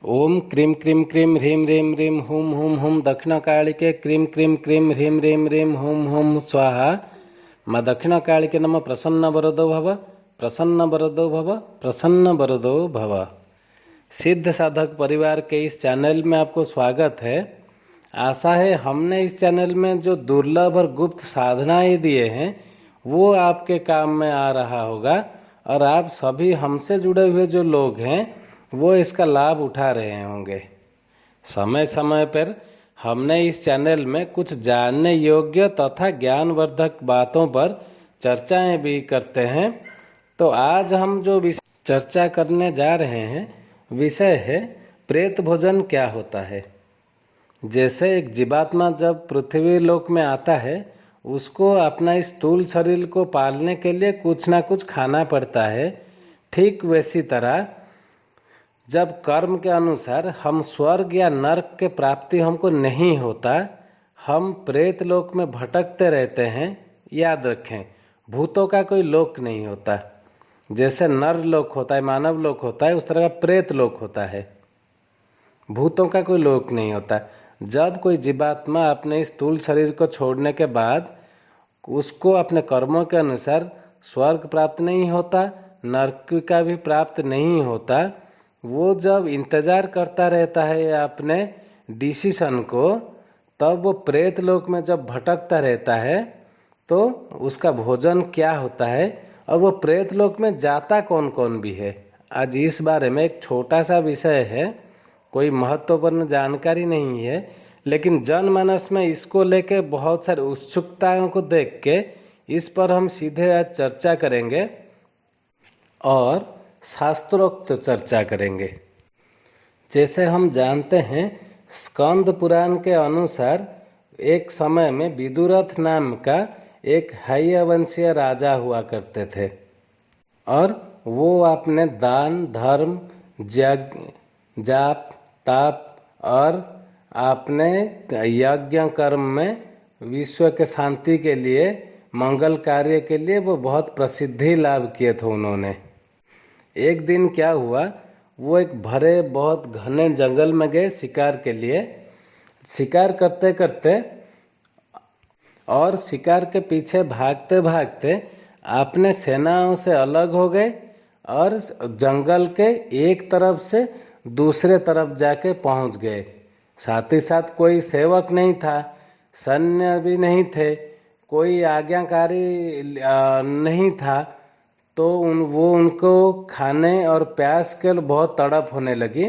ओम क्रीं क्रीं क्रीं ह्रीं ह्रीं ह्रीं हुं हुं हुं दक्षिणकालिके क्रीं क्रीं क्रीं ह्रीं ह्रीं ह्रीं हुं हुं स्वाहा। माँ दक्षिणकालिके नमः। प्रसन्न वरदो भव, प्रसन्न वरदो भव, प्रसन्न वरदो भव। सिद्ध साधक परिवार के इस चैनल में आपको स्वागत है। आशा है हमने इस चैनल में जो दुर्लभ और गुप्त साधनाएं दिए हैं वो आपके काम में आ रहा होगा और आप सभी हमसे जुड़े हुए जो लोग हैं वो इसका लाभ उठा रहे होंगे। समय समय पर हमने इस चैनल में कुछ जानने योग्य तथा ज्ञानवर्धक बातों पर चर्चाएं भी करते हैं। तो आज हम जो चर्चा करने जा रहे हैं विषय है प्रेत भोजन क्या होता है। जैसे एक जीवात्मा जब पृथ्वी लोक में आता है उसको अपना इस स्थूल शरीर को पालने के लिए कुछ ना कुछ खाना पड़ता है, ठीक वैसी तरह जब कर्म के अनुसार हम स्वर्ग या नरक के प्राप्ति हमको नहीं होता, हम प्रेत लोक में भटकते रहते हैं। याद रखें, भूतों का कोई लोक नहीं होता। जैसे नर लोक होता है, मानव लोक होता है, उस तरह का प्रेत लोक होता है। भूतों का कोई लोक नहीं होता। जब कोई जीवात्मा अपने इस स्थूल शरीर को छोड़ने के बाद उसको अपने कर्मों के अनुसार स्वर्ग प्राप्त नहीं होता, नरक का भी प्राप्त नहीं होता, वो जब इंतज़ार करता रहता है अपने डिसीजन को, तब वो प्रेत लोक में जब भटकता रहता है तो उसका भोजन क्या होता है और वो प्रेत लोक में जाता कौन कौन भी है। आज इस बारे में एक छोटा सा विषय है, कोई महत्वपूर्ण जानकारी नहीं है, लेकिन जनमानस में इसको लेके बहुत सारी उत्सुकताओं को देख के इस पर हम सीधे आज चर्चा करेंगे और शास्त्रोक्त चर्चा करेंगे। जैसे हम जानते हैं स्कंद पुराण के अनुसार एक समय में विदुरथ नाम का एक हयवंशीय राजा हुआ करते थे और वो अपने दान धर्म जाप ताप और अपने यज्ञ कर्म में विश्व के शांति के लिए मंगल कार्य के लिए वो बहुत प्रसिद्धि लाभ किए थे उन्होंने। एक दिन क्या हुआ, वो एक भरे बहुत घने जंगल में गए शिकार के लिए। शिकार करते करते और शिकार के पीछे भागते भागते अपने सेनाओं से अलग हो गए और जंगल के एक तरफ से दूसरे तरफ जाके पहुंच गए। साथ ही साथ कोई सेवक नहीं था, सैन्य भी नहीं थे, कोई आज्ञाकारी नहीं था, तो उनको खाने और प्यास के बहुत तड़प होने लगी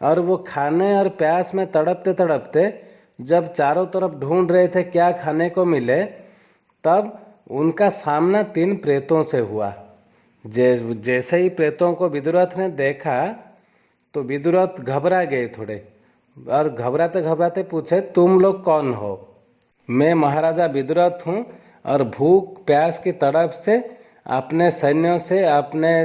और वो खाने और प्यास में तड़पते तड़पते जब चारों तरफ ढूंढ रहे थे क्या खाने को मिले, तब उनका सामना 3 प्रेतों से हुआ। जैसे ही प्रेतों को विदुरथ ने देखा तो विदुरथ घबरा गए थोड़े और घबराते घबराते पूछे, तुम लोग कौन हो? मैं महाराजा विदुरथ हूँ और भूख प्यास की तड़प से अपने सैन्यों से अपने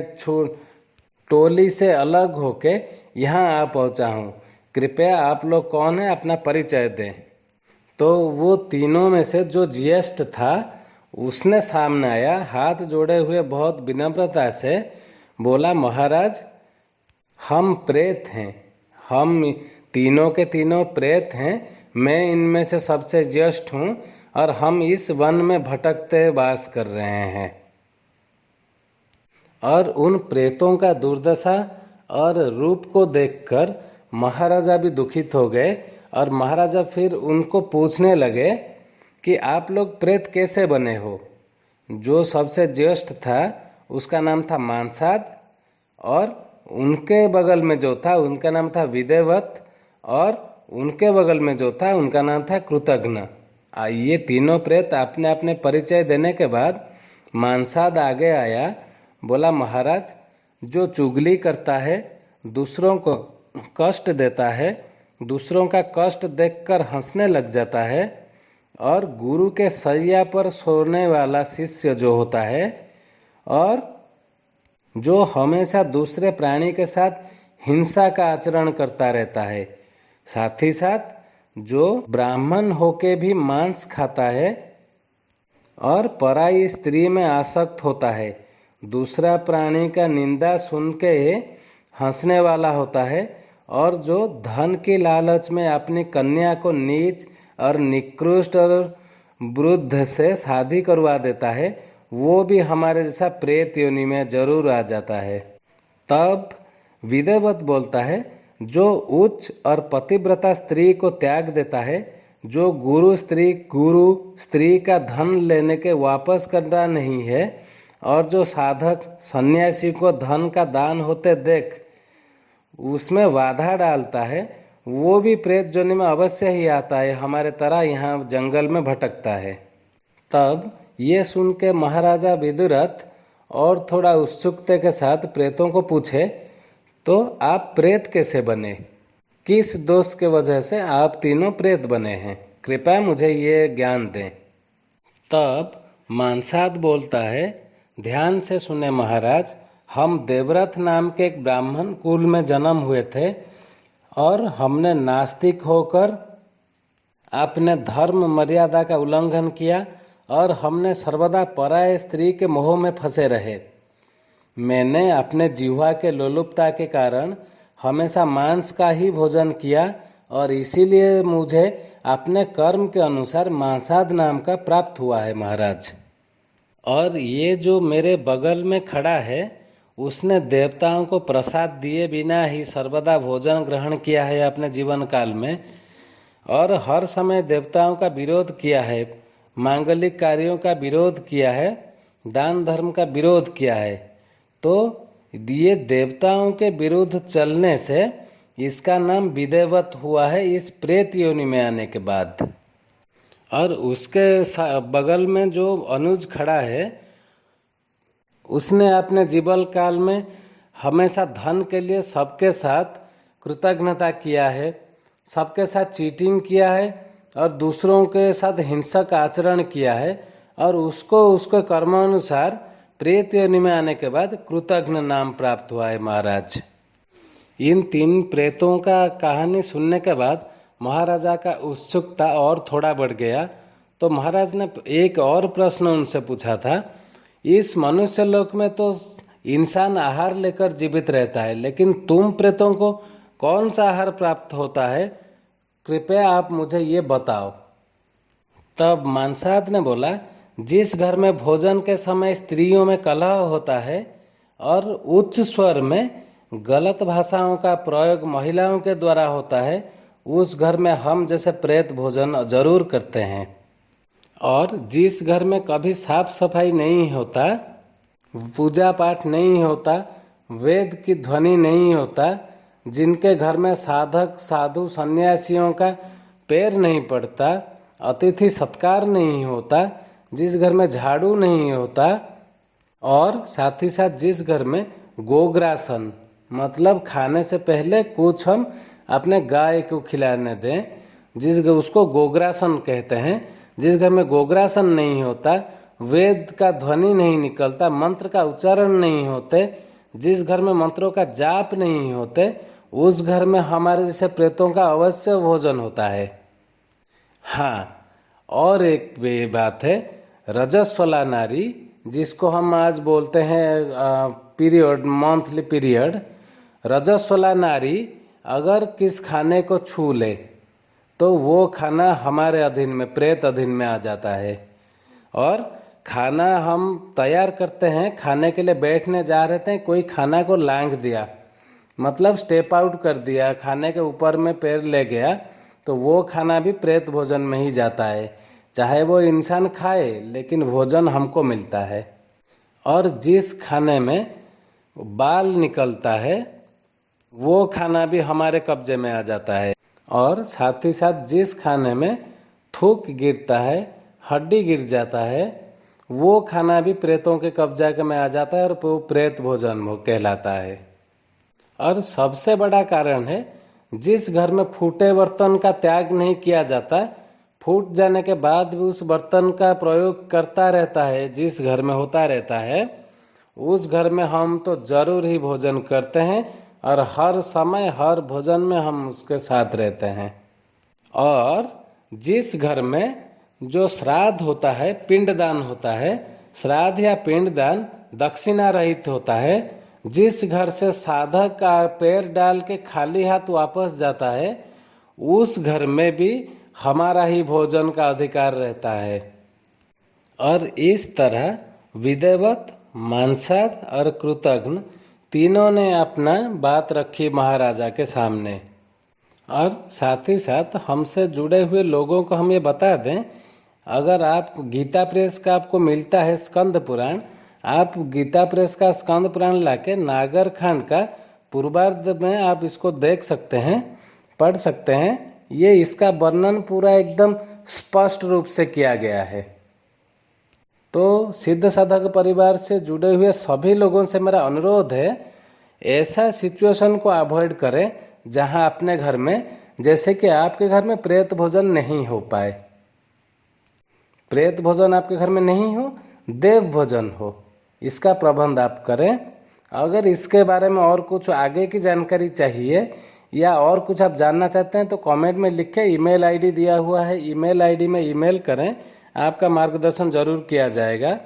टोली से अलग होके यहाँ आ पहुँचा हूँ। कृपया आप लोग कौन है, अपना परिचय दें। तो वो तीनों में से जो ज्येष्ठ था उसने सामने आया, हाथ जोड़े हुए बहुत विनम्रता से बोला, महाराज हम प्रेत हैं, हम तीनों के तीनों प्रेत हैं, मैं इनमें से सबसे ज्येष्ठ हूँ और हम इस वन में भटकते वास कर रहे हैं। और उन प्रेतों का दुर्दशा और रूप को देखकर महाराजा भी दुखित हो गए और महाराजा फिर उनको पूछने लगे कि आप लोग प्रेत कैसे बने हो। जो सबसे ज्येष्ठ था उसका नाम था मानसाद और उनके बगल में जो था उनका नाम था विदेवत और उनके बगल में जो था उनका नाम था कृतघ्न। ये तीनों प्रेत अपने अपने परिचय देने के बाद मानसाद आगे आया, बोला, महाराज जो चुगली करता है, दूसरों को कष्ट देता है, दूसरों का कष्ट देखकर हंसने लग जाता है और गुरु के सैया पर सोने वाला शिष्य जो होता है और जो हमेशा दूसरे प्राणी के साथ हिंसा का आचरण करता रहता है, साथ ही साथ जो ब्राह्मण होके भी मांस खाता है और पराई स्त्री में आसक्त होता है, दूसरा प्राणी का निंदा सुन के हंसने वाला होता है और जो धन की लालच में अपनी कन्या को नीच और निकृष्ट और वृद्ध से शादी करवा देता है, वो भी हमारे जैसा प्रेत योनि में जरूर आ जाता है। तब विदेवत बोलता है, जो उच्च और पतिव्रता स्त्री को त्याग देता है, जो गुरु स्त्री का धन लेने के वापस करना नहीं है, और जो साधक सन्यासी को धन का दान होते देख उसमें बाधा डालता है, वो भी प्रेत योनि में अवश्य ही आता है, हमारे तरह यहाँ जंगल में भटकता है। तब ये सुन के महाराजा विदुरथ और थोड़ा उत्सुकता के साथ प्रेतों को पूछे, तो आप प्रेत कैसे बने? किस दोष के वजह से आप तीनों प्रेत बने हैं? कृपया मुझे ये ज्ञान दें। तब मानसाद बोलता है, ध्यान से सुने महाराज, हम देवव्रत नाम के एक ब्राह्मण कुल में जन्म हुए थे और हमने नास्तिक होकर अपने धर्म मर्यादा का उल्लंघन किया और हमने सर्वदा पराय स्त्री के मोह में फंसे रहे। मैंने अपने जिह्वा के लोलुपता के कारण हमेशा मांस का ही भोजन किया और इसीलिए मुझे अपने कर्म के अनुसार मांसाद नाम का प्राप्त हुआ है महाराज। और ये जो मेरे बगल में खड़ा है, उसने देवताओं को प्रसाद दिए बिना ही सर्वदा भोजन ग्रहण किया है अपने जीवन काल में, और हर समय देवताओं का विरोध किया है, मांगलिक कार्यों का विरोध किया है, दान धर्म का विरोध किया है। तो ये देवताओं के विरुद्ध चलने से इसका नाम विदेवत हुआ है इस प्रेत योनि में आने के बाद। और उसके बगल में जो अनुज खड़ा है, उसने अपने जीवन काल में हमेशा धन के लिए सबके साथ कृतज्ञता किया है, सबके साथ चीटिंग किया है और दूसरों के साथ हिंसक आचरण किया है, और उसको कर्मानुसार प्रेत योनि में आने के बाद कृतघ्न नाम प्राप्त हुआ है महाराज। इन तीन प्रेतों का कहानी सुनने के बाद महाराजा का उत्सुकता और थोड़ा बढ़ गया। तो महाराज ने एक और प्रश्न उनसे पूछा था, इस मनुष्य लोक में तो इंसान आहार लेकर जीवित रहता है, लेकिन तुम प्रेतों को कौन सा आहार प्राप्त होता है? कृपया आप मुझे ये बताओ। तब मानसाद ने बोला, जिस घर में भोजन के समय स्त्रियों में कलह होता है और उच्च स्वर में गलत भाषाओं का प्रयोग महिलाओं के द्वारा होता है, उस घर में हम जैसे प्रेत भोजन जरूर करते हैं। और जिस घर में कभी साफ सफाई नहीं होता, पूजा पाठ नहीं होता, वेद की ध्वनि नहीं होता, जिनके घर में साधक साधु सन्यासियों का पैर नहीं पड़ता, अतिथि सत्कार नहीं होता, जिस घर में झाड़ू नहीं होता, और साथ ही साथ जिस घर में गोग्रासन मतलब खाने से पहले कुछ हम अपने गाय को खिलाने दें, उसको गोग्रासन कहते हैं। जिस घर में गोग्रासन नहीं होता, वेद का ध्वनि नहीं निकलता, मंत्र का उच्चारण नहीं होते, जिस घर में मंत्रों का जाप नहीं होते, उस घर में हमारे जैसे प्रेतों का अवश्य भोजन होता है। हाँ, और एक बात है, रजस्वला नारी, जिसको हम आज बोलते हैं पीरियड, मंथली पीरियड, रजस्वला नारी अगर किस खाने को छू ले तो वो खाना हमारे अधीन में, प्रेत अधीन में आ जाता है। और खाना हम तैयार करते हैं, खाने के लिए बैठने जा रहे थे, कोई खाना को लांघ दिया, मतलब स्टेप आउट कर दिया, खाने के ऊपर में पैर ले गया, तो वो खाना भी प्रेत भोजन में ही जाता है। चाहे वो इंसान खाए, लेकिन भोजन हमको मिलता है। और जिस खाने में बाल निकलता है, वो खाना भी हमारे कब्जे में आ जाता है। और साथ ही साथ जिस खाने में थूक गिरता है, हड्डी गिर जाता है, वो खाना भी प्रेतों के कब्जा में आ जाता है और वो प्रेत भोजन कहलाता है। और सबसे बड़ा कारण है, जिस घर में फूटे बर्तन का त्याग नहीं किया जाता, फूट जाने के बाद भी उस बर्तन का प्रयोग करता रहता है, जिस घर में होता रहता है, उस घर में हम तो जरूर ही भोजन करते हैं और हर समय हर भोजन में हम उसके साथ रहते हैं। और जिस घर में जो श्राद्ध होता है, पिंडदान होता है, श्राद्ध या पिंडदान दक्षिणा रहित होता है, जिस घर से साधक का पैर डाल के खाली हाथ वापस जाता है, उस घर में भी हमारा ही भोजन का अधिकार रहता है। और इस तरह विधिवत, मानसाद और कृतघ्न तीनों ने अपना बात रखी महाराजा के सामने। और साथ ही साथ हमसे जुड़े हुए लोगों को हम ये बता दें, अगर आप गीता प्रेस का आपको मिलता है स्कंद पुराण, आप गीता प्रेस का स्कंद पुराण लाके नागर खंड का पूर्वार्ध में आप इसको देख सकते हैं, पढ़ सकते हैं। ये इसका वर्णन पूरा एकदम स्पष्ट रूप से किया गया है। तो सिद्ध साधक परिवार से जुड़े हुए सभी लोगों से मेरा अनुरोध है, ऐसा सिचुएशन को अवॉइड करें जहां अपने घर में, जैसे कि आपके घर में प्रेत भोजन नहीं हो पाए, प्रेत भोजन आपके घर में नहीं हो, देव भोजन हो, इसका प्रबंध आप करें। अगर इसके बारे में और कुछ आगे की जानकारी चाहिए या और कुछ आप जानना चाहते हैं तो कमेंट में लिख के ईमेल आईडी दिया हुआ है, ईमेल आईडी में ईमेल करें, आपका मार्गदर्शन जरूर किया जाएगा।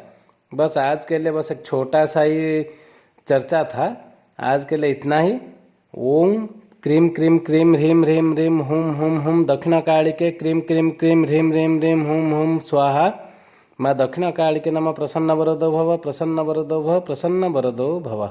बस आज के लिए बस एक छोटा सा ही चर्चा था, आज के लिए इतना ही। ओम क्रीम क्रीम क्रीम ह्रीम ह्रीम ह्रीम हुम हुम हुम दक्षिणकालिके क्रीम क्रीम क्रीम ह्रीम ह्रीम ह्रीम हुम हुम स्वाहा। माँ दक्षिणकालिके नमः। प्रसन्न वरदो भव, प्रसन्न वरदो भव, प्रसन्न वरदो भव।